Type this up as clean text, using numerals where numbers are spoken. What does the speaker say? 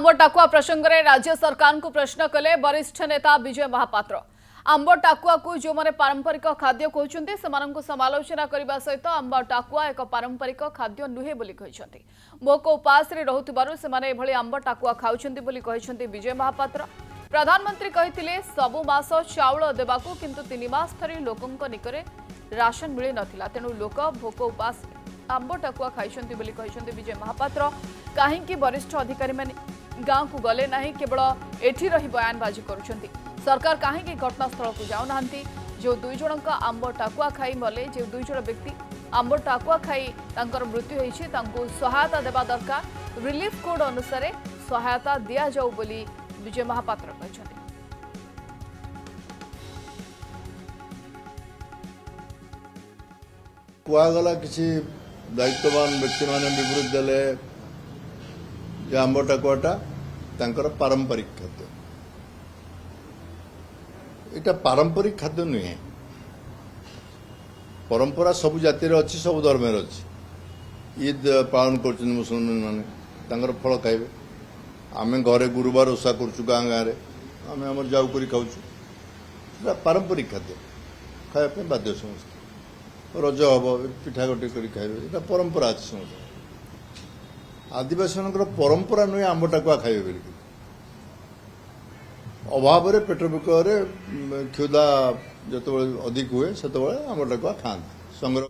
आंब टाकुआ प्रसंग में राज्य सरकार को प्रश्न कले वरिष्ठ नेता विजय महापात्र। आंब टाकुआ को जो मैंने पारंपरिक खाद्य कहते समालोचना करने सहित आंब टाकुआ एक पारंपरिक खाद्य नुहे बोली कहते। भोक उपास रोकु से आंब टाकुआ खाऊं विजय महापात्र। प्रधानमंत्री कहते सबु मास चाउल देवाकू किंतु 3 मास धरी लोकों निकरे राशन मिली नथिला, तेणु लोक भोक उपास आंब टाकुआ खाइछंती बोली कहछंती विजय महापात्र। कहीं वरिष्ठ अधिकारी माने गांव को गले नहीं, केवल एठी रही बयानबाजी करुछंती। सरकार कहीं घटनास्थल को जाऊ नाहंती। जो 2 जन का आंब टाकुआ खाई मले, जो 2 जन व्यक्ति आंब टाकुआ खाई तांकर मृत्यु होईछि, तांको सहायता देबा दरकार। रिलीफ कोड अनुसार सहायता दिया जाऊ बोली विजय महापात्र कहछंती। कुआगला किसी दायित्ववान व्यक्ति माने विवृत्ति देले जे आंब टाकुआटा तांकर पारंपरिक खाद्य। इटा पारंपरिक खाद्य नुहे, परंपरा सब जाति रे अछि, सब धर्म रे अछि। ईद पालन कर मुसलमान माने तांकर फल खाइबे। आमे घरे गुरुवार ओषा करछु, गाँ गाँ रे आमे हमर जाऊ करी खाउछु। पारंपरिक खाद्य खाया पे बाध्य समस्त। रज हम पिठा गटे कर खाइबे, এটা परंपरा আছে समस्त। आदिवासी मानकर परंपरा नुहे आंब टाकुआ खाइबे बोली। अभाव रे पेट विकरे क्षुधा जतबे अधिक हुए सेतबे आंब टाकुआ खाआं संग्रह।